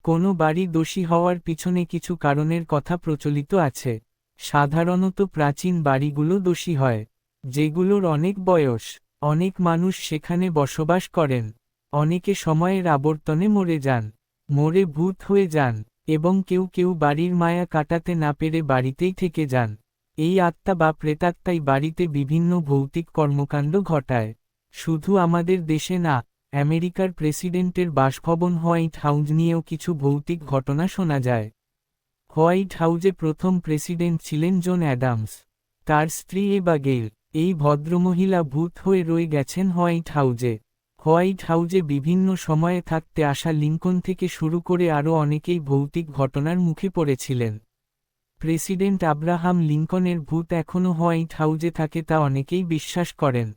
কোনো বাড়ি দোষী হওয়ার পিছনে কিছু কারণের কথা প্রচলিত আছে। সাধারণত প্রাচীন বাড়িগুলো দোষী হয়, যেগুলোর অনেক বয়স, অনেক মানুষ সেখানে বসবাস করেন। অনেকে সময়ের আবর্তনে মরে যান, মরে ভূত হয়ে যান, এবং কেউ কেউ বাড়ির মায়া কাটাতে না পেরে বাড়িতেই থেকে যান। এই আত্মা বা প্রেতাত্মাই বাড়িতে বিভিন্ন ভৌতিক কর্মকাণ্ড ঘটায়। শুধু আমাদের দেশে না, আমেরিকার প্রেসিডেন্টের বাসভবন হোয়াইট হাউস নিয়েও কিছু ভৌতিক ঘটনা শোনা যায়। হোয়াইট হাউজে প্রথম প্রেসিডেন্ট ছিলেন জন অ্যাডামস। তার স্ত্রী এবা গেইল, এই ভদ্রমহিলা ভূত হয়ে রয়ে গেছেন হোয়াইট হাউজে। হোয়াইট হাউজে বিভিন্ন সময়ে থাকতে আসা লিঙ্কন থেকে শুরু করে আরও অনেকেই ভৌতিক ঘটনার মুখে পড়েছিলেন। প্রেসিডেন্ট আব্রাহাম লিঙ্কনের ভূত এখনও হোয়াইট হাউজে থাকে তা অনেকেই বিশ্বাস করেন।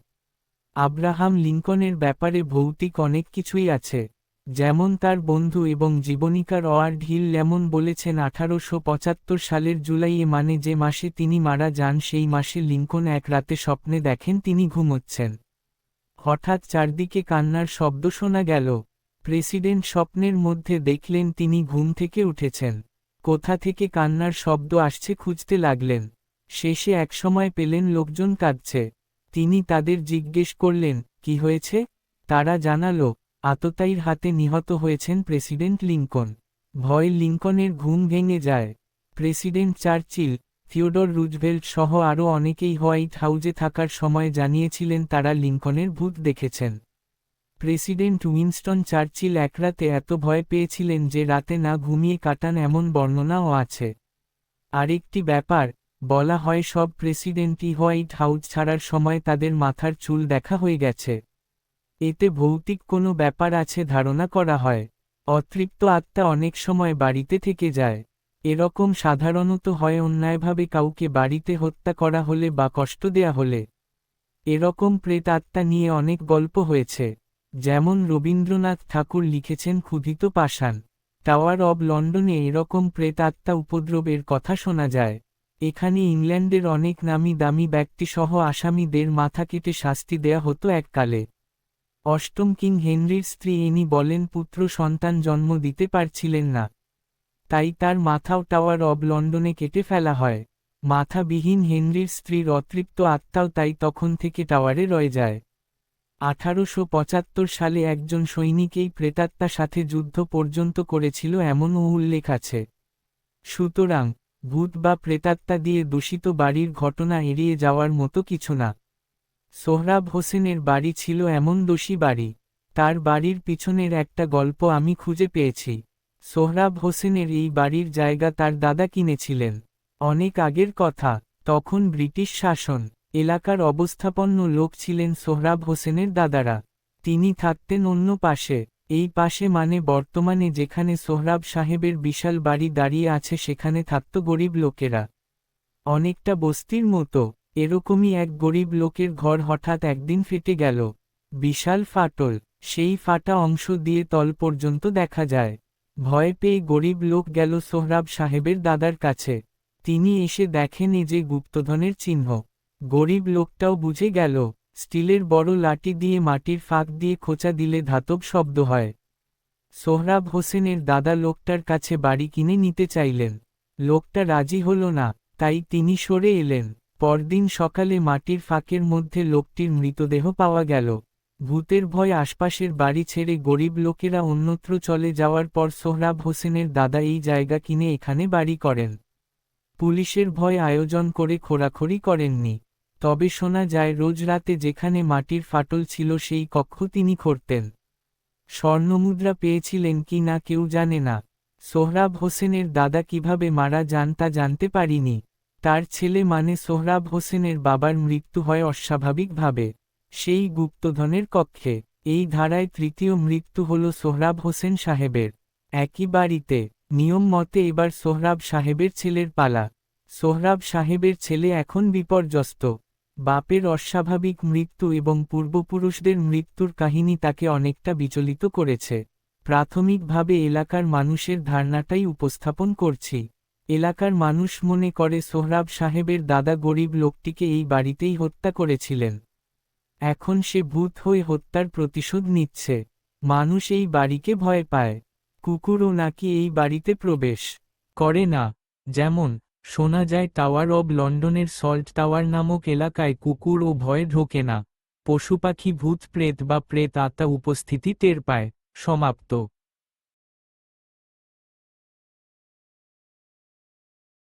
আব্রাহাম লিঙ্কনের ব্যাপারে ভৌতিক অনেক কিছুই আছে, যেমন তার বন্ধু এবং জীবনীকার ওয়ার্ড হিল লেমন বলেছেন 1875 সালের জুলাইয়ে, মানে যে মাসে তিনি মারা যান, সেই মাসে লিঙ্কন এক রাতে স্বপ্নে দেখেন তিনি ঘুমোচ্ছেন। হঠাৎ চারদিকে কান্নার শব্দ শোনা গেল। প্রেসিডেন্ট স্বপ্নের মধ্যে দেখলেন তিনি ঘুম থেকে উঠেছেন। কোথা থেকে কান্নার শব্দ আসছে খুঁজতে লাগলেন। শেষে একসময় পেলেন লোকজন কাঁদছে। তিনি তাদের জিজ্ঞেস করলেন, কি হয়েছে? তারা জানালো, আততায়ীর হাতে নিহত হয়েছেন প্রেসিডেন্ট লিঙ্কন। ভয়ে লিঙ্কনের ঘুম ভেঙে যায়। প্রেসিডেন্ট চার্চিল, থিওডর রুজভেল্ট সহ আরও অনেকেই হোয়াইট হাউজে থাকার সময় জানিয়েছিলেন তারা লিঙ্কনের ভূত দেখেছেন। প্রেসিডেন্ট উইনস্টন চার্চিল এক রাতে এত ভয় পেয়েছিলেন যে রাতে না ঘুমিয়ে কাটান, এমন বর্ণনাও আছে। আরেকটি ব্যাপার, বলা হয় সব প্রেসিডেন্টই হোয়াইট হাউজ ছাড়ার সময় তাদের মাথার চুল দেখা হয়ে গেছে। এতে ভৌতিক কোনো ব্যাপার আছে ধারণা করা হয়। অতৃপ্ত আত্মা অনেক সময় বাড়িতে থেকে যায়। এরকম সাধারণত হয় অন্যায়ভাবে কাউকে বাড়িতে হত্যা করা হলে বা কষ্ট দেয়া হলে। এরকম প্রেত আত্মা নিয়ে অনেক গল্প হয়েছে, যেমন রবীন্দ্রনাথ ঠাকুর লিখেছেন ক্ষুধিত পাষাণ। টাওয়ার অব লন্ডনে এরকম প্রেত আত্মা উপদ্রবের কথা শোনা যায়। এখানে ইংল্যান্ডের অনেক নামি দামি ব্যক্তিসহ আসামিদের মাথা কেটে শাস্তি দেয়া হতো এককালে। অষ্টম কিং হেনরির স্ত্রী এনি বলেন পুত্র সন্তান জন্ম দিতে পারছিলেন না, তাই তার মাথাও টাওয়ার অব লন্ডনে কেটে ফেলা হয়। মাথাবিহীন হেনরির স্ত্রীর অতৃপ্ত আত্মাও তাই তখন থেকে টাওয়ারে রয়ে যায়। 1875 সালে একজন সৈনিক এই প্রেতাত্মার সাথে যুদ্ধ পর্যন্ত করেছিল এমনও উল্লেখ আছে। সুতরাং ভূত বা প্রেতাত্মা দিয়ে দূষিত বাড়ির ঘটনা এড়িয়ে যাওয়ার মতো কিছু না। সোহরাব হোসেনের বাড়ি ছিল এমন দোষী বাড়ি। তার বাড়ির পিছনের একটা গল্প আমি খুঁজে পেয়েছি। সোহরাব হোসেনের এই বাড়ির জায়গা তার দাদা কিনেছিলেন। অনেক আগের কথা, তখন ব্রিটিশ শাসন। এলাকার অবস্থাপন্ন লোক ছিলেন সোহরাব হোসেনের দাদারা। তিনি থাকতেন অন্য পাশে। এই পাশে মানে বর্তমানে যেখানে সোহরাব সাহেবের বিশাল বাড়ি দাঁড়িয়ে আছে সেখানে থাকত গরিব লোকেরা। অনেকটা বস্তির মতো। এরকমই এক গরিব লোকের ঘর হঠাৎ একদিন ফেটে গেল। বিশাল ফাটল, সেই ফাটা অংশ দিয়ে তল পর্যন্ত দেখা যায়। ভয় পেয়ে গরিব লোক গেল সোহরাব সাহেবের দাদার কাছে। তিনি এসে দেখেন এ যে গুপ্তধনের চিহ্ন। গরিব লোকটাও বুঝে গেল, স্টিলের বড় লাঠি দিয়ে মাটির ফাঁক দিয়ে খোঁচা দিলে ধাতব শব্দ হয়। সোহরাব হোসেনের দাদা লোকটার কাছে বাড়ি কিনে নিতে চাইলেন। লোকটা রাজি হল না, তাই তিনি সরে এলেন। পরদিন সকালে মাটির ফাঁকের মধ্যে লোকটির মৃতদেহ পাওয়া গেল। ভূতের ভয় আশপাশের বাড়ি ছেড়ে গরিব লোকেরা অন্যত্র চলে যাওয়ার পর সোহরাব হোসেনের দাদা এই জায়গা কিনে এখানে বাড়ি করেন। পুলিশের ভয় আয়োজন করে খোঁড়াখড়ি করেননি। তবে শোনা যায় রোজ রাতে যেখানে মাটির ফাটল ছিল সেই কক্ষ তিনি খুঁড়তেন। স্বর্ণমুদ্রা পেয়েছিলেন কি না কেউ জানে না। সোহরাব হোসেনের দাদা কিভাবে মারা যান তা জানতে পারিনি। তার ছেলে মানে সোহরাব হোসেনের বাবার মৃত্যু হয় অস্বাভাবিকভাবে, সেই গুপ্তধনের কক্ষে। এই ধারায় তৃতীয় মৃত্যু হল সোহরাব হোসেন সাহেবের। একই বাড়িতে। নিয়ম মতে এবার সোহরাব সাহেবের ছেলের পালা। সোহরাব সাহেবের ছেলে এখন বিপর্যস্ত। বাপের অস্বাভাবিক মৃত্যু এবং পূর্বপুরুষদের মৃত্যুর কাহিনী তাকে অনেকটা বিচলিত করেছে। প্রাথমিকভাবে এলাকার মানুষের ধারণাটাই উপস্থাপন করছি। এলাকার মানুষ মনে করে সোহরাব সাহেবের দাদা গরিব লোকটিকে এই বাড়িতেই হত্যা করেছিলেন। এখন সে ভূত হয়ে হত্যার প্রতিশোধ নিচ্ছে। মানুষ এই বাড়িকে ভয় পায়। কুকুরও নাকি এই বাড়িতে প্রবেশ করে না। যেমন, শোনা যায় টাওয়ার অব লন্ডনের সল্ট টাওয়ার নামক এলাকায় কুকুর ও ভয়ে ঢোকে না। পশুপাখি ভূত প্রেত বা প্রেত আত্মা উপস্থিতি টের পায়। সমাপ্ত।